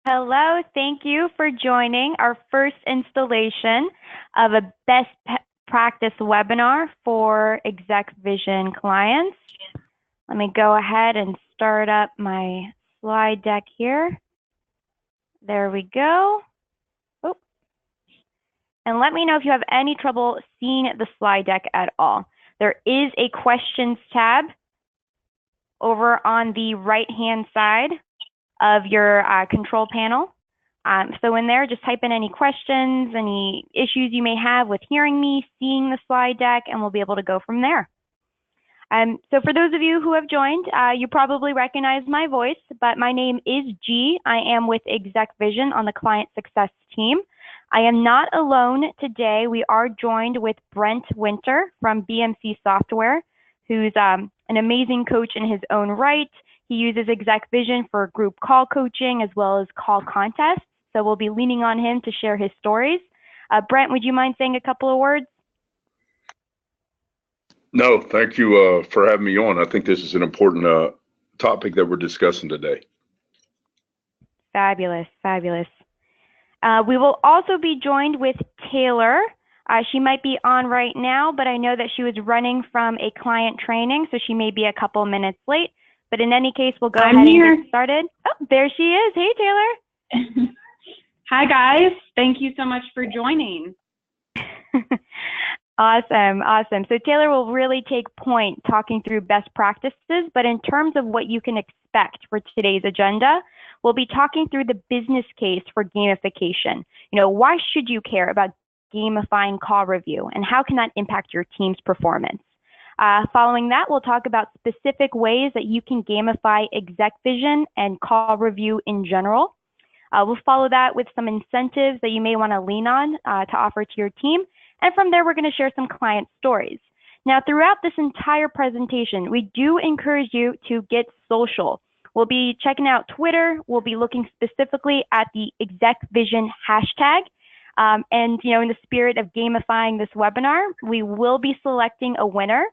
Hello, thank you for joining our first installation of a practice webinar for ExecVision clients. Let me go ahead and start up my slide deck here. There we go. Oh. And let me know if you have any trouble seeing the slide deck at all. There is a questions tab over on the right-hand side of your control panel. So in there, just type in any questions, any issues you may have with hearing me, seeing the slide deck, and we'll be able to go from there. So for those of you who have joined, you probably recognize my voice, but my name is G. I am with ExecVision on the client success team. I am not alone today. We are joined with Brent Winter from BMC Software, who's an amazing coach in his own right. He uses ExecVision for group call coaching as well as call contests. So we'll be leaning on him to share his stories. Brent, would you mind saying a couple of words? No, thank you for having me on. I think this is an important topic that we're discussing today. Fabulous, fabulous. We will also be joined with Taylor. She might be on right now, but I know that she was running from a client training, so she may be a couple minutes late. But in any case, we'll go ahead and get started. Oh, there she is. Hey, Taylor. Hi, guys. Thank you so much for joining. Awesome, awesome. So Taylor will really take point talking through best practices, but in terms of what you can expect for today's agenda, we'll be talking through the business case for gamification. You know, why should you care about gamifying call review, and how can that impact your team's performance? Following that, we'll talk about specific ways that you can gamify ExecVision and call review in general. We'll follow that with some incentives that you may want to lean on to offer to your team. And from there, we're going to share some client stories. Now, throughout this entire presentation, we do encourage you to get social. We'll be checking out Twitter. We'll be looking specifically at the ExecVision hashtag. And, you know, in the spirit of gamifying this webinar, we will be selecting a winner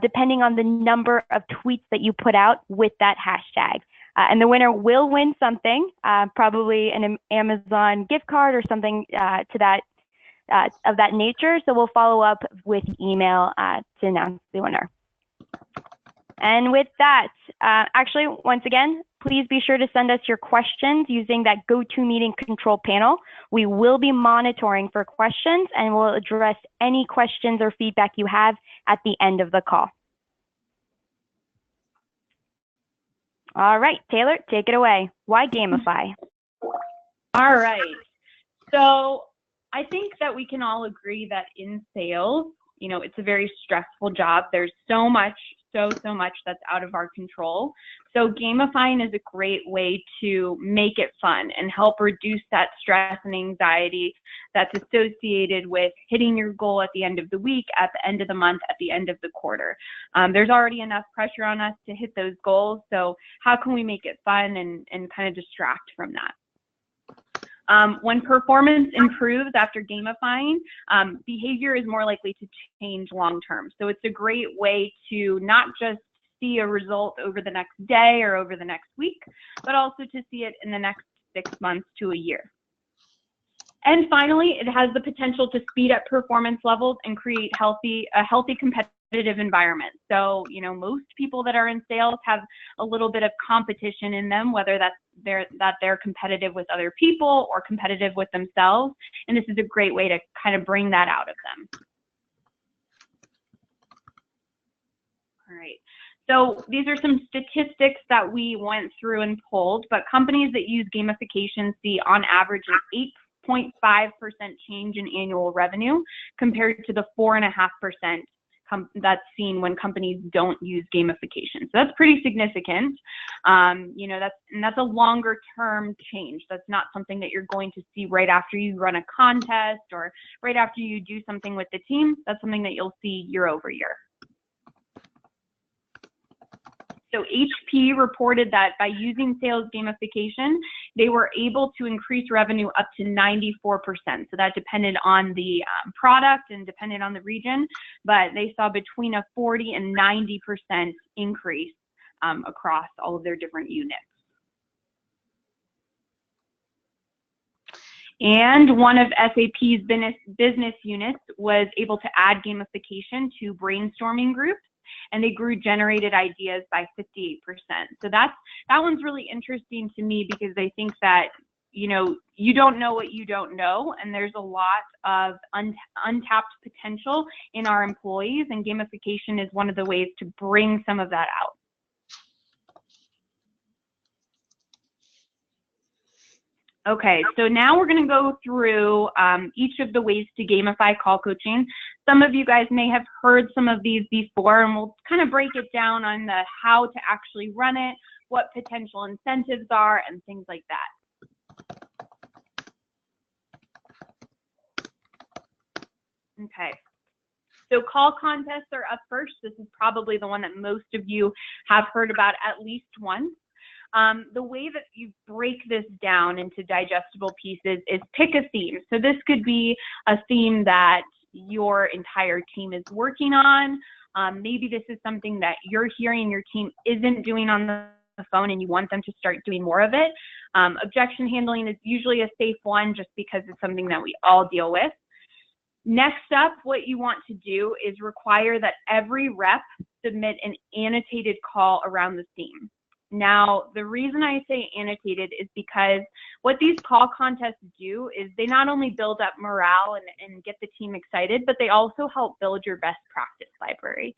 depending on the number of tweets that you put out with that hashtag. And the winner will win something, probably an Amazon gift card or something to that of that nature. So we'll follow up with email to announce the winner. And with that, actually, once again, please be sure to send us your questions using that GoToMeeting control panel. We will be monitoring for questions, and we'll address any questions or feedback you have at the end of the call. All right, Taylor, take it away. Why gamify? All right. So I think that we can all agree that in sales, you know, it's a very stressful job. There's so much that's out of our control. So gamifying is a great way to make it fun and help reduce that stress and anxiety that's associated with hitting your goal at the end of the week, at the end of the month, at the end of the quarter. There's already enough pressure on us to hit those goals. So how can we make it fun and kind of distract from that? When performance improves after gamifying, behavior is more likely to change long term. So it's a great way to not just see a result over the next day or over the next week, but also to see it in the next 6 months to a year. And finally, it has the potential to speed up performance levels and create a healthy competitive environment. So, you know, most people that are in sales have a little bit of competition in them, whether they're competitive with other people or competitive with themselves. And this is a great way to kind of bring that out of them. All right. So these are some statistics that we went through and pulled, but companies that use gamification see on average an 8.5% change in annual revenue compared to the 4.5% that's seen when companies don't use gamification. So that's pretty significant. You know, that's a longer term change. That's not something that you're going to see right after you run a contest or right after you do something with the team. That's something that you'll see year over year. So HP reported that by using sales gamification, they were able to increase revenue up to 94%. So that depended on the product and depended on the region, but they saw between a 40 and 90% increase across all of their different units. And one of SAP's business units was able to add gamification to brainstorming groups, and they grew generated ideas by 58%. So that one's really interesting to me, because I think that, you know, you don't know what you don't know, and there's a lot of untapped potential in our employees, and gamification is one of the ways to bring some of that out. Okay, so now we're going to go through each of the ways to gamify call coaching. Some of you guys may have heard some of these before, and we'll kind of break it down on the how to actually run it, what potential incentives are, and things like that. Okay, so call contests are up first. This is probably the one that most of you have heard about at least once. The way that you break this down into digestible pieces is pick a theme. So this could be a theme that your entire team is working on. Maybe this is something that you're hearing your team isn't doing on the phone and you want them to start doing more of it. Objection handling is usually a safe one just because it's something that we all deal with. Next up, what you want to do is require that every rep submit an annotated call around the theme. Now, the reason I say annotated is because what these call contests do is they not only build up morale and get the team excited, but they also help build your best practice library.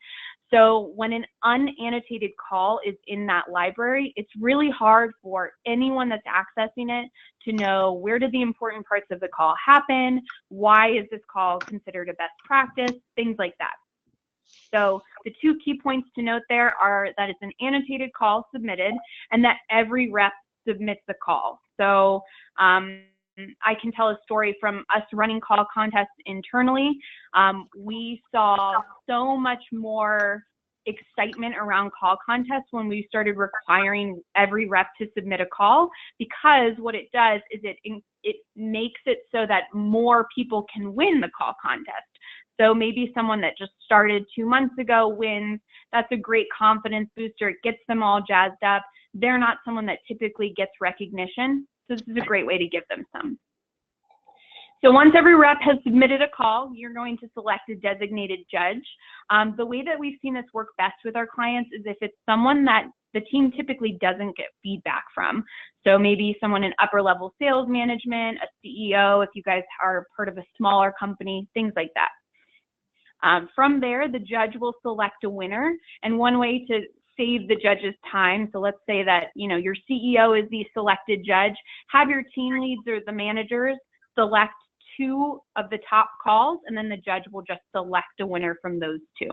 So when an unannotated call is in that library, it's really hard for anyone that's accessing it to know where did the important parts of the call happen, why is this call considered a best practice, things like that. So the two key points to note there are that it's an annotated call submitted and that every rep submits the call. So I can tell a story from us running call contests internally. We saw so much more excitement around call contests when we started requiring every rep to submit a call, because what it does is it makes it so that more people can win the call contest. So maybe someone that just started 2 months ago wins. That's a great confidence booster. It gets them all jazzed up. They're not someone that typically gets recognition. So this is a great way to give them some. So once every rep has submitted a call, you're going to select a designated judge. The way that we've seen this work best with our clients is if it's someone that the team typically doesn't get feedback from. So maybe someone in upper level sales management, a CEO, if you guys are part of a smaller company, things like that. From there, the judge will select a winner, and one way to save the judge's time, so let's say that, you know, your CEO is the selected judge, have your team leads or the managers select 2 of the top calls, and then the judge will just select a winner from those 2.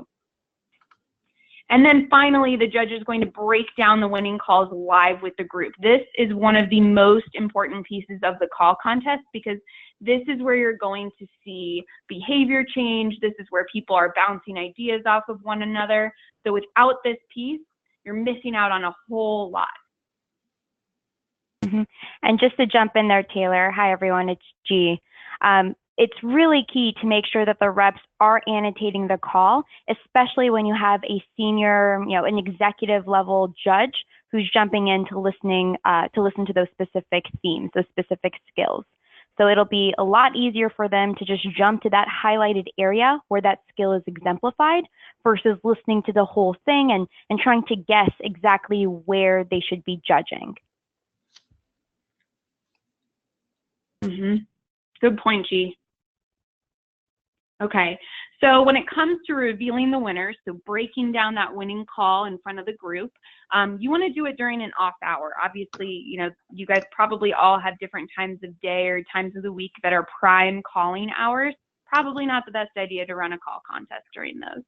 And then finally, the judge is going to break down the winning calls live with the group. This is one of the most important pieces of the call contest, because this is where you're going to see behavior change. This is where people are bouncing ideas off of one another. So without this piece, you're missing out on a whole lot. And just to jump in there, Taylor, hi everyone, it's G. It's really key to make sure that the reps are annotating the call, especially when you have a senior, an executive level judge who's jumping in to listen to those specific themes, those specific skills. So it'll be a lot easier for them to just jump to that highlighted area where that skill is exemplified versus listening to the whole thing and trying to guess exactly where they should be judging. Good point, G. Okay, so when it comes to revealing the winners, so breaking down that winning call in front of the group, you want to do it during an off hour. Obviously, you guys probably all have different times of day or times of the week that are prime calling hours. Probably not the best idea to run a call contest during those.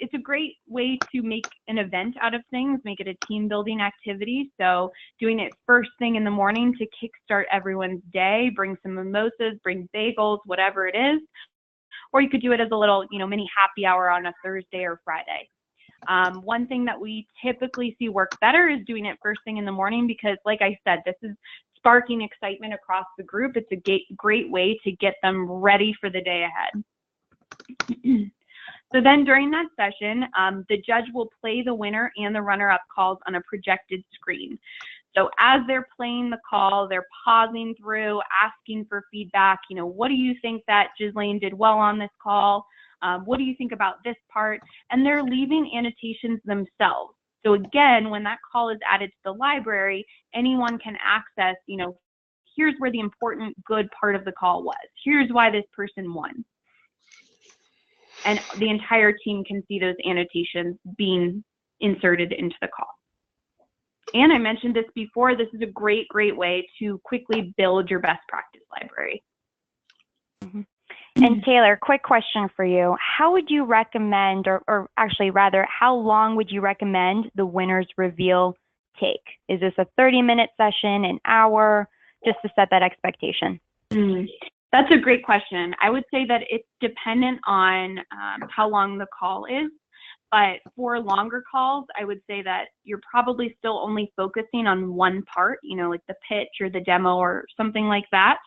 It's a great way to make an event out of things, make it a team building activity. So doing it first thing in the morning to kickstart everyone's day, bring some mimosas, bring bagels, whatever it is. Or you could do it as a little, mini happy hour on a Thursday or Friday. One thing that we typically see work better is doing it first thing in the morning because, like I said, this is sparking excitement across the group. It's a great way to get them ready for the day ahead. So then during that session, the judge will play the winner and the runner-up calls on a projected screen. So as they're playing the call, they're pausing through, asking for feedback. What do you think that Ghislaine did well on this call? What do you think about this part? And they're leaving annotations themselves. So again, when that call is added to the library, anyone can access, here's where the important good part of the call was. Here's why this person won. And the entire team can see those annotations being inserted into the call. And I mentioned this before, this is a great way to quickly build your best practice library. Mm-hmm. And Taylor, quick question for you. How would you recommend, or actually rather, how long would you recommend the winner's reveal take? Is this a 30-minute session, an hour, just to set that expectation? That's a great question. I would say that it's dependent on how long the call is. But for longer calls, I would say that you're probably still only focusing on one part, like the pitch or the demo or something like that.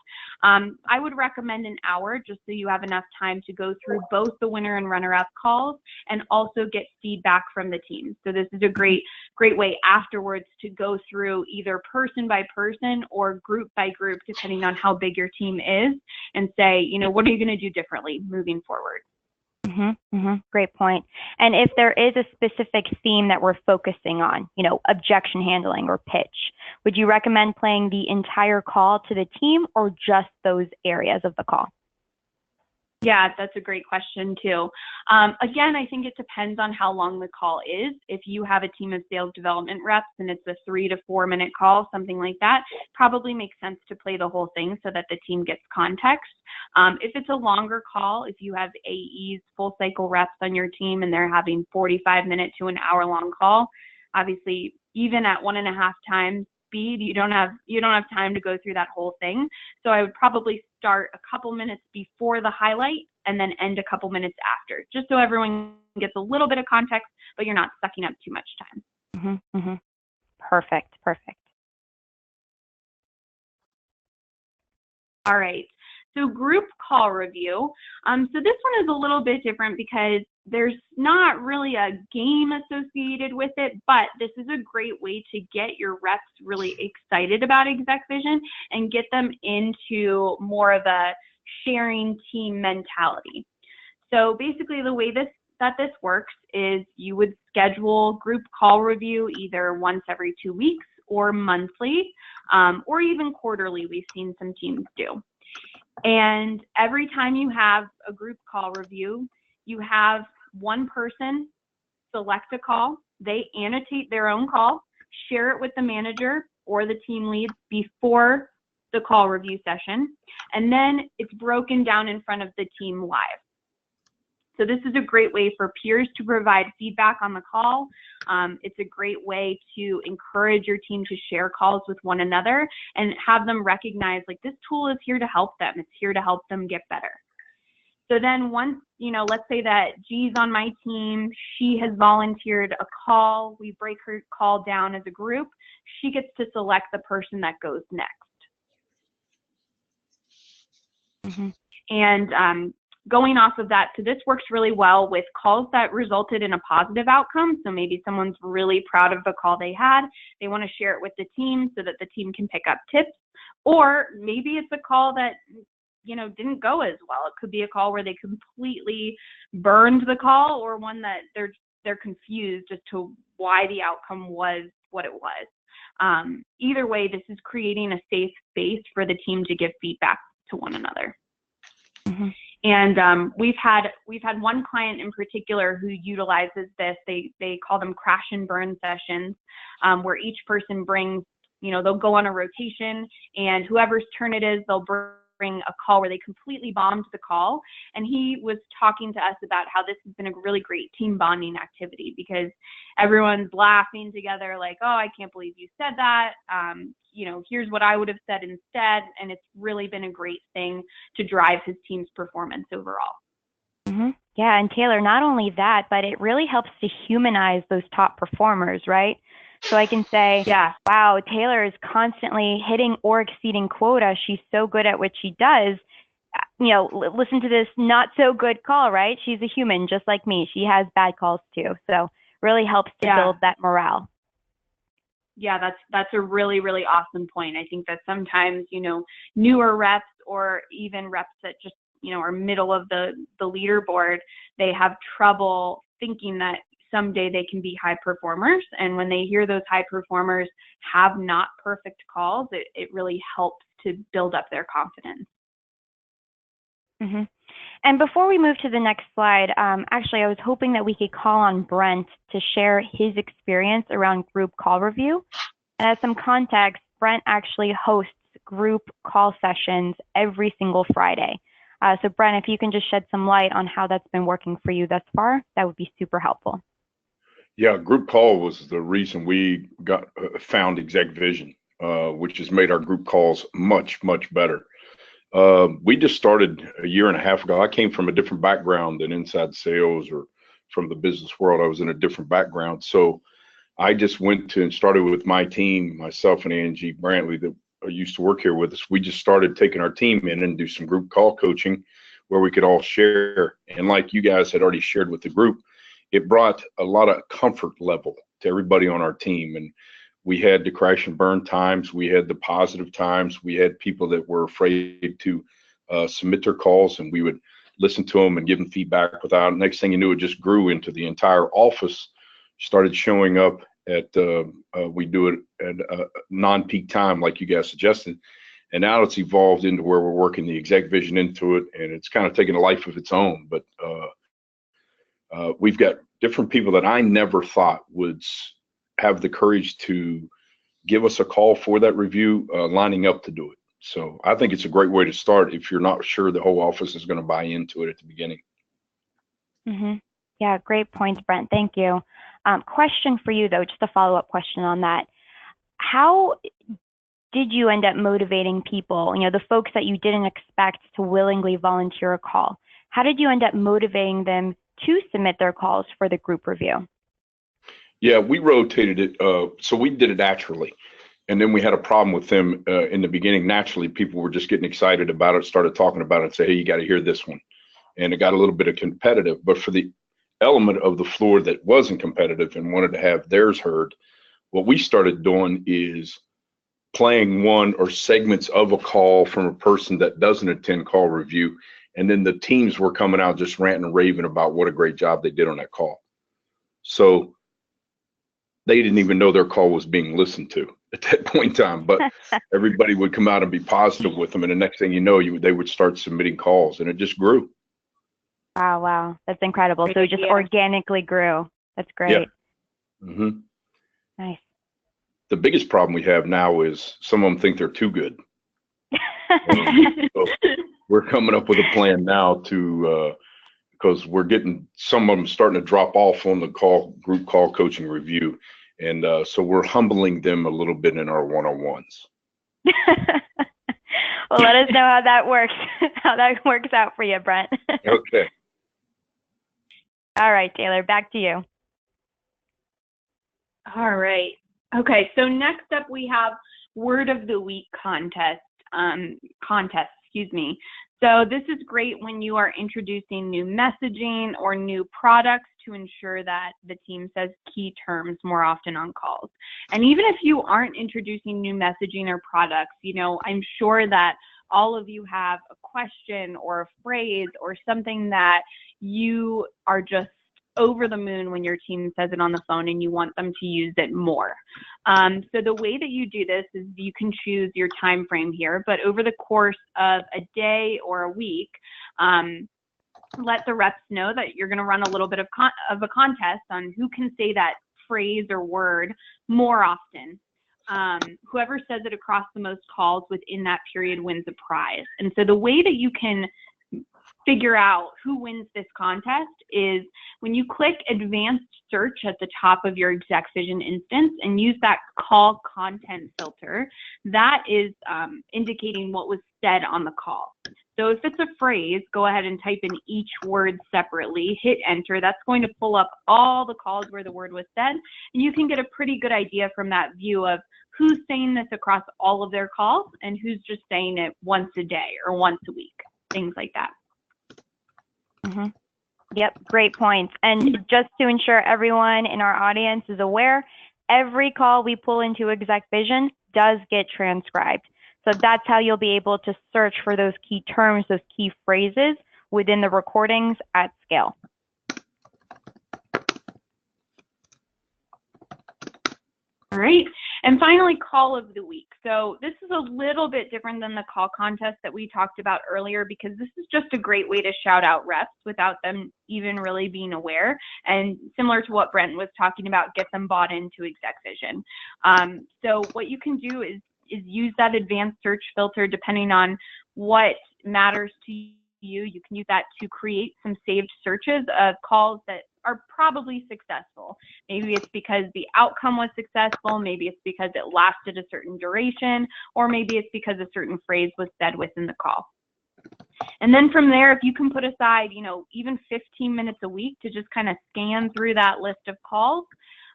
I would recommend an hour just so you have enough time to go through both the winner and runner-up calls and also get feedback from the team. So this is a great way afterwards to go through either person by person or group by group, depending on how big your team is, and say, what are you going to do differently moving forward? Great point. And if there is a specific theme that we're focusing on, objection handling or pitch, would you recommend playing the entire call to the team or just those areas of the call? Yeah, that's a great question too. Again, I think it depends on how long the call is. If you have a team of sales development reps and it's a 3 to 4 minute call, something like that, probably makes sense to play the whole thing so that the team gets context. If it's a longer call, if you have AEs, full cycle reps on your team, and they're having 45-minute to an hour long call, obviously even at 1.5 times speed, you don't have time to go through that whole thing. So I would probably start a couple minutes before the highlight and then end a couple minutes after, just so everyone gets a little bit of context, but you're not sucking up too much time. Perfect. All right. So group call review. So this one is a little bit different because there's not really a game associated with it, but this is a great way to get your reps really excited about ExecVision and get them into more of a sharing team mentality. So basically the way this works is you would schedule group call review either once every 2 weeks or monthly, or even quarterly, we've seen some teams do. And every time you have a group call review, you have one person select a call, they annotate their own call, share it with the manager or the team lead before the call review session, and then it's broken down in front of the team live. So this is a great way for peers to provide feedback on the call. It's a great way to encourage your team to share calls with one another and have them recognize like this tool is here to help them. It's here to help them get better. So then once, let's say that G's on my team, she has volunteered a call, we break her call down as a group, she gets to select the person that goes next. And going off of that, so this works really well with calls that resulted in a positive outcome. So maybe someone's really proud of the call they had. They want to share it with the team so that the team can pick up tips. Or maybe it's a call that, didn't go as well. It could be a call where they completely burned the call, or one that they're confused as to why the outcome was what it was. Either way, this is creating a safe space for the team to give feedback to one another. And we've had one client in particular who utilizes this. They call them crash and burn sessions, where each person brings, they'll go on a rotation, and whoever's turn it is, they'll bring a call where they completely bombed the call. And he was talking to us about how this has been a really great team bonding activity because everyone's laughing together like, oh, I can't believe you said that. Here's what I would have said instead. And it's really been a great thing to drive his team's performance overall. Yeah, and Taylor, not only that, but it really helps to humanize those top performers, right? So I can say, yeah, wow, Taylor is constantly hitting or exceeding quota. She's so good at what she does. Listen to this not so good call, right? She's a human just like me. She has bad calls too. So really helps to build that morale. Yeah, that's a really, really awesome point. I think that sometimes, newer reps or even reps that just, are middle of the leaderboard, they have trouble thinking that someday they can be high performers. And when they hear those high performers have not perfect calls, it really helps to build up their confidence. Mm-hmm. And before we move to the next slide, actually, I was hoping that we could call on Brent to share his experience around group call review. And as some context, Brent actually hosts group call sessions every single Friday. So Brent, if you can just shed some light on how that's been working for you thus far, that would be super helpful. Yeah, group call was the reason we found ExecVision, which has made our group calls much, much better. We just started a year and a half ago. I came from a different background than inside sales or from the business world. I was in a different background. So I just went to and started with my team, myself and Angie Brantley that used to work here with us. We just started taking our team in and do some group call coaching where we could all share. And like you guys had already shared with the group, it brought a lot of comfort level to everybody on our team. And we had the crash and burn times. We had the positive times. We had people that were afraid to submit their calls, and we would listen to them and give them feedback without. Next thing you knew, it just grew into the entire office, started showing up at, we do it at non-peak time, like you guys suggested. And now it's evolved into where we're working the ExecVision into it, and it's kind of taken a life of its own. But we've got different people that I never thought would have the courage to give us a call for that review, lining up to do it. So I think it's a great way to start if you're not sure the whole office is going to buy into it at the beginning. Mm-hmm. Yeah, great points, Brent. Thank you. Question for you, though, just a follow-up question on that. How did you end up motivating people, the folks that you didn't expect to willingly volunteer a call? How did you end up motivating them to submit their calls for the group review? Yeah, we rotated it. So we did it naturally. And then we had a problem with them in the beginning. Naturally, people were just getting excited about it, started talking about it, and say, hey, you got to hear this one. And it got a little bit of competitive. But for the element of the floor that wasn't competitive and wanted to have theirs heard, what we started doing is playing one or segments of a call from a person that doesn't attend call review. And then the teams were coming out just ranting and raving about what a great job they did on that call. So they didn't even know their call was being listened to at that point in time, but everybody would come out and be positive with them. And the next thing you know, they would start submitting calls, and it just grew. Wow. That's incredible. Great so it just idea. Organically grew. That's great. Yeah. Mm-hmm. Nice. The biggest problem we have now is some of them think they're too good. So we're coming up with a plan now to, because we're getting some of them starting to drop off on the group call coaching review. And so we're humbling them a little bit in our one-on-ones. Well, let us know how that works out for you, Brent. Okay. All right, Taylor, back to you. All right. Okay, so next up we have Word of the Week contest. So this is great when you are introducing new messaging or new products to ensure that the team says key terms more often on calls. And even if you aren't introducing new messaging or products, I'm sure that all of you have a question or a phrase or something that you are just over the moon when your team says it on the phone and you want them to use it more. So the way that you do this is you can choose your time frame here, but over the course of a day or a week, let the reps know that you're going to run a little bit of a contest on who can say that phrase or word more often. Whoever says it across the most calls within that period wins a prize. And so the way that you can figure out who wins this contest is when you click advanced search at the top of your ExecVision instance and use that call content filter, that is indicating what was said on the call. So if it's a phrase, go ahead and type in each word separately, hit enter. That's going to pull up all the calls where the word was said, and you can get a pretty good idea from that view of who's saying this across all of their calls and who's just saying it once a day or once a week, things like that. Mm-hmm. Yep, great points. And just to ensure everyone in our audience is aware, every call we pull into ExecVision does get transcribed. So that's how you'll be able to search for those key terms, those key phrases within the recordings at scale. All right, and finally, call of the week. So this is a little bit different than the call contest that we talked about earlier, because this is just a great way to shout out reps without them even really being aware. And similar to what Brent was talking about, get them bought into ExecVision. So what you can do is use that advanced search filter depending on what matters to you. You can use that to create some saved searches of calls that are probably successful. Maybe it's because the outcome was successful, maybe it's because it lasted a certain duration, or maybe it's because a certain phrase was said within the call. And then from there, if you can put aside, even 15 minutes a week to just kind of scan through that list of calls,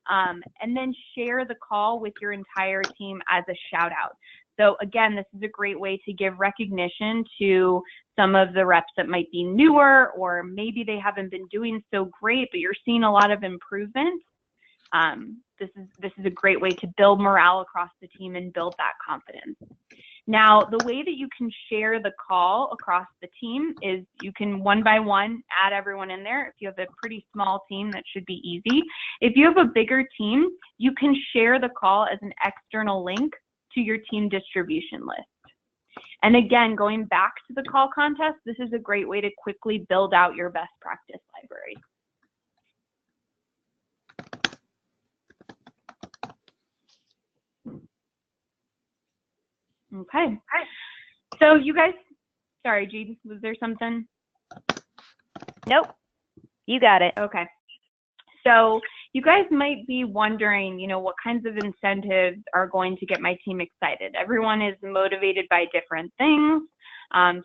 and then share the call with your entire team as a shout out. So again, this is a great way to give recognition to some of the reps that might be newer, or maybe they haven't been doing so great, but you're seeing a lot of improvement. This is a great way to build morale across the team and build that confidence. Now, the way that you can share the call across the team is you can one by one add everyone in there. If you have a pretty small team, that should be easy. If you have a bigger team, you can share the call as an external link to your team distribution list. And again, going back to the call contest, this is a great way to quickly build out your best practice library. Okay. So you guys, sorry, Jean, was there something? Nope, you got it. Okay. So you guys might be wondering, what kinds of incentives are going to get my team excited? Everyone is motivated by different things.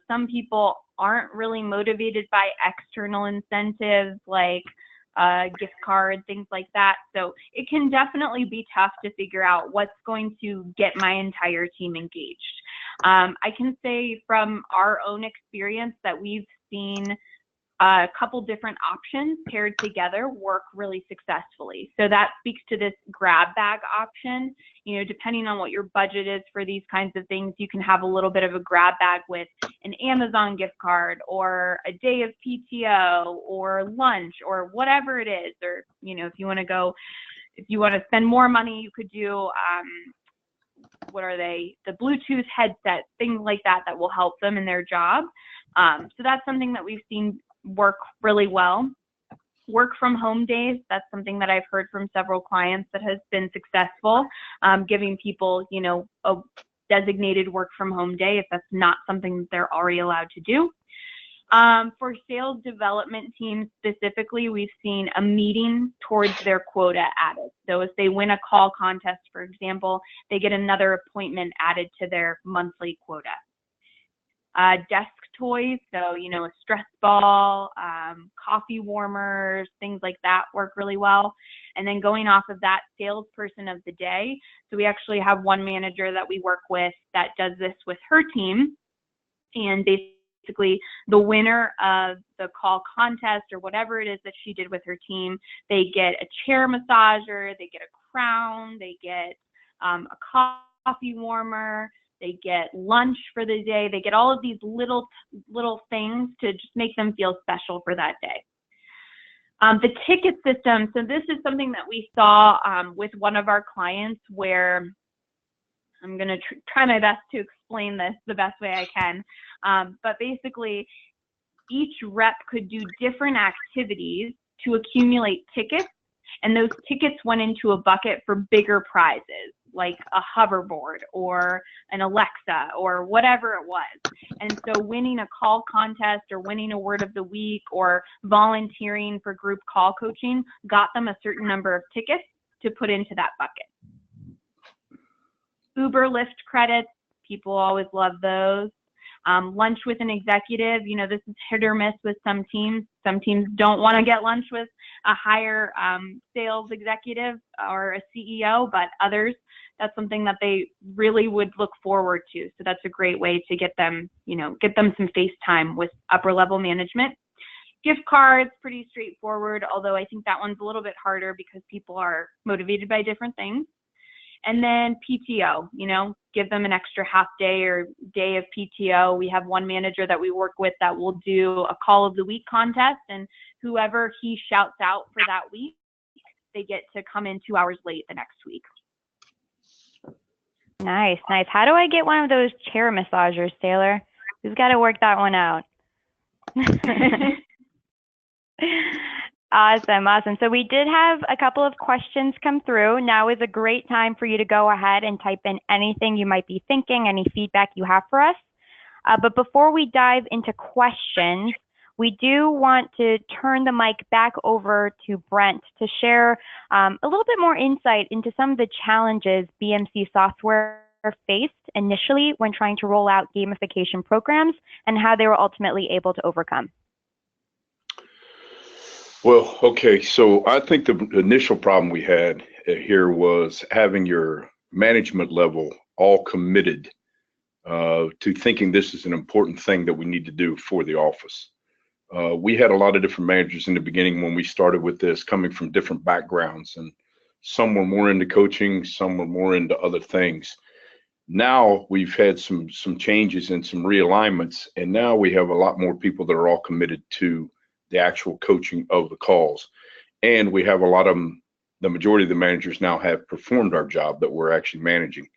Some people aren't really motivated by external incentives like gift card, things like that. So it can definitely be tough to figure out what's going to get my entire team engaged. I can say from our own experience that we've seen a couple different options paired together work really successfully. So that speaks to this grab bag option. Depending on what your budget is for these kinds of things, you can have a little bit of a grab bag with an Amazon gift card or a day of PTO or lunch or whatever it is. Or, if you want to spend more money, you could do, what are they? The Bluetooth headset, things like that will help them in their job. So that's something that we've seen work really well. Work from home days, that's something that I've heard from several clients that has been successful, giving people, a designated work from home day if that's not something that they're already allowed to do. For sales development teams specifically, we've seen a meeting towards their quota added. So if they win a call contest, for example, they get another appointment added to their monthly quota. Desk toys, so a stress ball, coffee warmers, things like that work really well. And then going off of that, salesperson of the day. So we actually have one manager that we work with that does this with her team, and basically the winner of the call contest or whatever it is that she did with her team, they get a chair massager, they get a crown, they get a coffee warmer, they get lunch for the day. They get all of these little things to just make them feel special for that day. The ticket system. So this is something that we saw with one of our clients where I'm going to try my best to explain this the best way I can. But basically, each rep could do different activities to accumulate tickets, and those tickets went into a bucket for bigger prizes, like a hoverboard or an Alexa or whatever it was. And so winning a call contest or winning a word of the week or volunteering for group call coaching got them a certain number of tickets to put into that bucket. Uber Lyft credits, people always love those. Lunch with an executive, this is hit or miss with some teams. Some teams don't want to get lunch with a higher sales executive or a CEO, but others, that's something that they really would look forward to. So that's a great way to get them, get them some face time with upper level management. Gift cards, pretty straightforward, although I think that one's a little bit harder because people are motivated by different things. And then PTO, give them an extra half day or day of PTO. We have one manager that we work with that will do a call of the week contest, and whoever he shouts out for that week, they get to come in 2 hours late the next week. Nice. How do I get one of those chair massagers, Taylor? We've got to work that one out. Awesome. So we did have a couple of questions come through. Now is a great time for you to go ahead and type in anything you might be thinking, any feedback you have for us. But before we dive into questions, we do want to turn the mic back over to Brent to share a little bit more insight into some of the challenges BMC software faced initially when trying to roll out gamification programs and how they were ultimately able to overcome. Well, okay, so I think the initial problem we had here was having your management level all committed to thinking this is an important thing that we need to do for the office. We had a lot of different managers in the beginning when we started with this, coming from different backgrounds, and some were more into coaching, some were more into other things. Now we've had some changes and some realignments, and now we have a lot more people that are all committed to the actual coaching of the calls. And we have a lot of them, the majority of the managers now have performed our job that we're actually managing.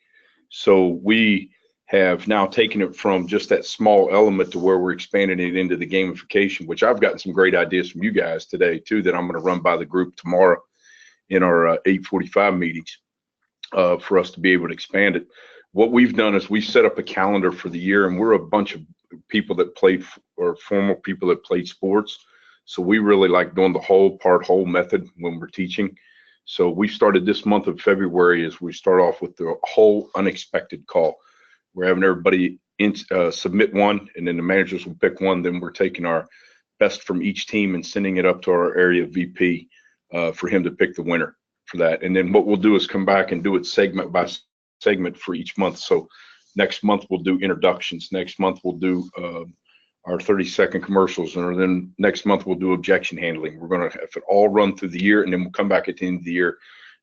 So we have now taken it from just that small element to where we're expanding it into the gamification, which I've gotten some great ideas from you guys today too, that I'm going to run by the group tomorrow in our 8:45 meetings for us to be able to expand it. What we've done is we set up a calendar for the year, and we're a bunch of people that played, or former people that played sports. So we really like doing the whole method when we're teaching. So we started this month of February as we start off with the whole unexpected call. We're having everybody submit one, and then the managers will pick one. Then we're taking our best from each team and sending it up to our area VP for him to pick the winner for that. And then what we'll do is come back and do it segment by segment for each month. So next month we'll do introductions. Next month we'll do our 30-second commercials, and then next month we'll do objection handling. We're going to have it all run through the year, and then we'll come back at the end of the year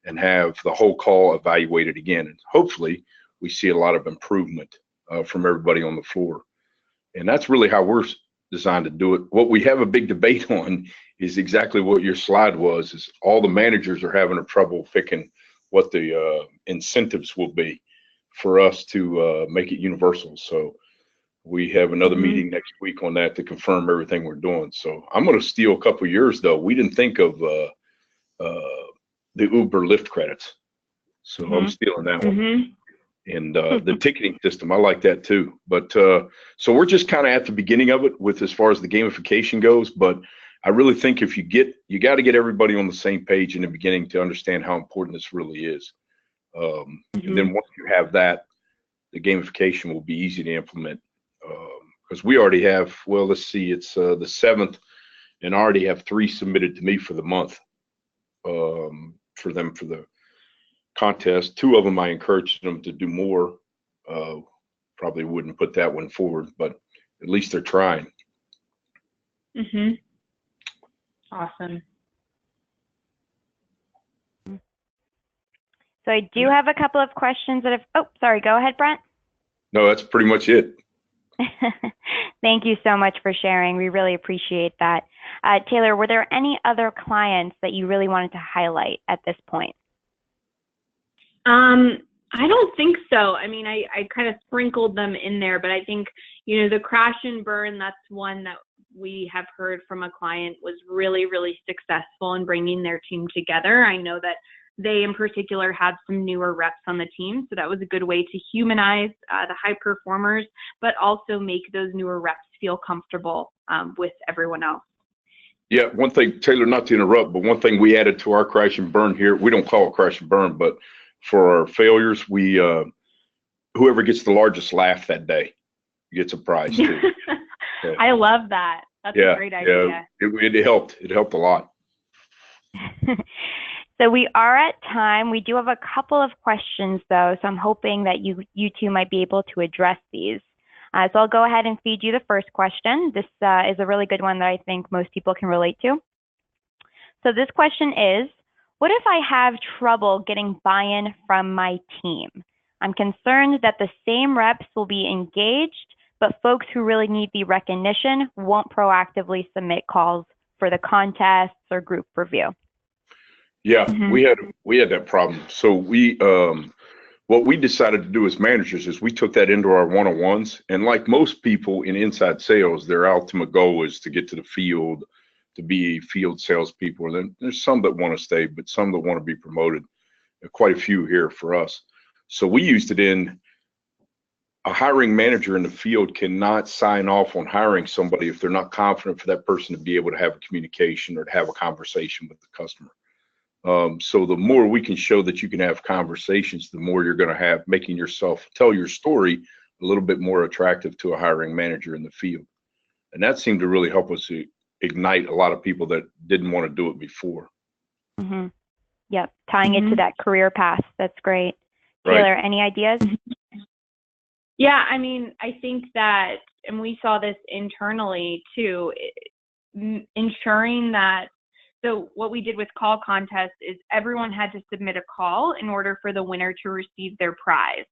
and have the whole call evaluated again. And hopefully we see a lot of improvement from everybody on the floor. And that's really how we're designed to do it. What we have a big debate on is exactly what your slide was, is all the managers are having a trouble picking what the incentives will be for us to make it universal. So we have another meeting next week on that to confirm everything we're doing. So I'm going to steal a couple of yours though. We didn't think of the Uber Lyft credits. So I'm stealing that one. And the ticketing system, I like that too. But so we're just kind of at the beginning of it with as far as the gamification goes. But I really think if you got to get everybody on the same page in the beginning to understand how important this really is. And then once you have that, the gamification will be easy to implement. Because we already have, well, let's see, it's the 7th, and I already have 3 submitted to me for the month for the contest. 2 of them I encouraged them to do more. Probably wouldn't put that one forward, but at least they're trying. Awesome. So I do have a couple of questions that have, oh, sorry, go ahead, Brent. No, that's pretty much it. Thank you so much for sharing. We really appreciate that. Taylor, were there any other clients that you really wanted to highlight at this point? I don't think so. I mean, I kind of sprinkled them in there, but I think, the crash and burn, that's one that we have heard from a client was really, really successful in bringing their team together. I know that they in particular had some newer reps on the team, so that was a good way to humanize the high performers, but also make those newer reps feel comfortable with everyone else. Yeah, one thing, Taylor, not to interrupt, but one thing we added to our crash and burn here, we don't call it crash and burn, but for our failures, we whoever gets the largest laugh that day gets a prize too. Yeah. I love that. That's a great idea. Yeah, it helped. It helped a lot. So we are at time. We do have a couple of questions though, so I'm hoping that you two might be able to address these. So I'll go ahead and feed you the first question. This is a really good one that I think most people can relate to. So this question is, what if I have trouble getting buy-in from my team? I'm concerned that the same reps will be engaged, but folks who really need the recognition won't proactively submit calls for the contests or group review. Yeah, we had that problem. So what we decided to do as managers is we took that into our one-on-ones. And like most people in inside sales, their ultimate goal is to get to the field, to be field salespeople. And then there's some that want to stay, but some that want to be promoted. Quite a few here for us. So we used it in a hiring manager in the field cannot sign off on hiring somebody if they're not confident for that person to be able to have a communication or to have a conversation with the customer. So the more we can show that you can have conversations, the more you're going to have making yourself tell your story a little bit more attractive to a hiring manager in the field. And that seemed to really help us ignite a lot of people that didn't want to do it before. Yep, tying it to that career path. That's great. Taylor, any ideas? Yeah, I mean, I think that, and we saw this internally too, ensuring that, so what we did with call contests is everyone had to submit a call in order for the winner to receive their prize.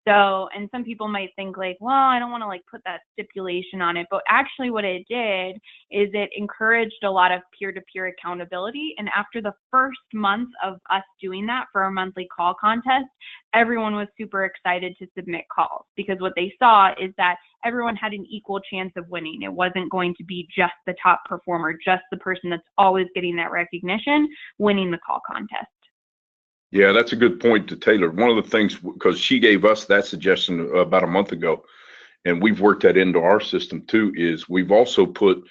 So, and some people might think like, well, I don't want to like put that stipulation on it, but actually what it did is it encouraged a lot of peer-to-peer accountability. And after the first month of us doing that for our monthly call contest, everyone was super excited to submit calls because what they saw is that everyone had an equal chance of winning. It wasn't going to be just the top performer, just the person that's always getting that recognition, winning the call contest. Yeah, that's a good point to Taylor. One of the things, because she gave us that suggestion about a month ago, and we've worked that into our system too, is we've also put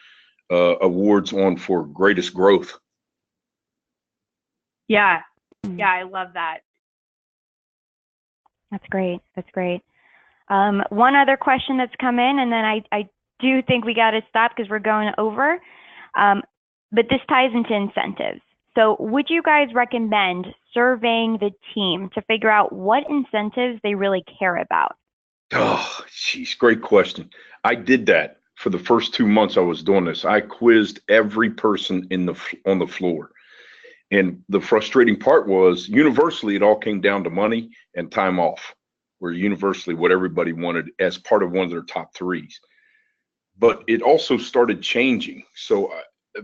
awards on for greatest growth. Yeah, I love that. That's great. That's great. One other question that's come in, and then I do think we got to stop because we're going over, but this ties into incentives. So would you guys recommend surveying the team to figure out what incentives they really care about? Oh, geez, great question. I did that for the first 2 months I was doing this. I quizzed every person on the floor. And the frustrating part was universally, it all came down to money and time off, were universally what everybody wanted as part of one of their top threes. But it also started changing. So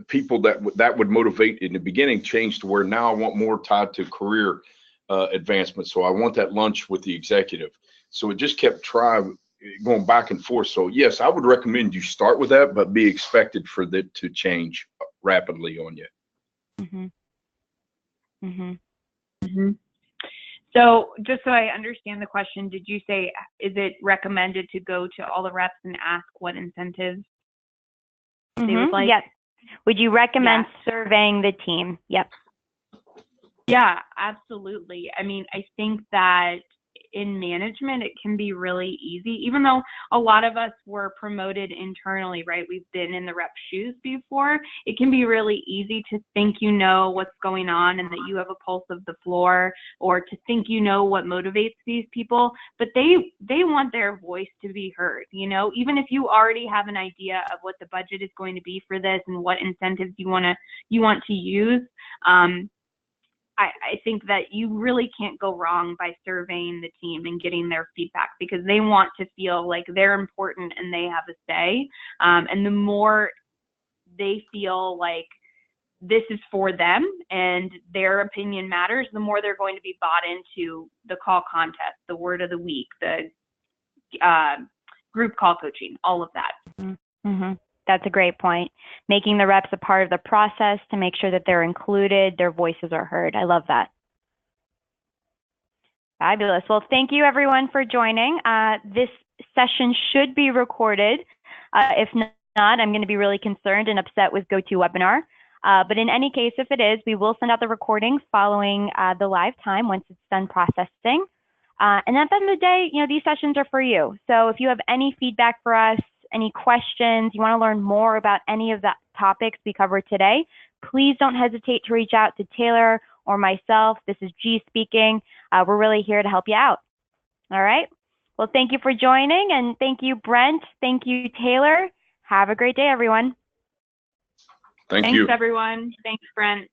people that would motivate in the beginning changed to where now I want more tied to career advancement. So I want that lunch with the executive. So it just kept going back and forth. So yes, I would recommend you start with that, but be expected for that to change rapidly on you. So just so I understand the question, did you say, is it recommended to go to all the reps and ask what incentives they would like? Yes. Would you recommend surveying the team? Yep. Yeah, absolutely. I mean, I think that in management, it can be really easy, even though a lot of us were promoted internally, right? We've been in the rep shoes before. It can be really easy to think you know what's going on and that you have a pulse of the floor, or to think you know what motivates these people, but they want their voice to be heard, you know, even if you already have an idea of what the budget is going to be for this and what incentives you want to use. I think that you really can't go wrong by surveying the team and getting their feedback, because they want to feel like they're important and they have a say. And the more they feel like this is for them and their opinion matters, the more they're going to be bought into the call contest, the word of the week, the group call coaching, all of that. That's a great point. Making the reps a part of the process to make sure that they're included, their voices are heard. I love that. Fabulous. Well, thank you everyone for joining. This session should be recorded. If not, I'm going to be really concerned and upset with GoToWebinar. But in any case, if it is, we will send out the recording following the live time once it's done processing. And at the end of the day, you know, these sessions are for you. So if you have any feedback for us, any questions, you want to learn more about any of the topics we covered today, please don't hesitate to reach out to Taylor or myself. This is G speaking. We're really here to help you out. All right. Well, thank you for joining, and thank you, Brent. Thank you, Taylor. Have a great day, everyone. Thank you. Thanks, everyone. Thanks, Brent.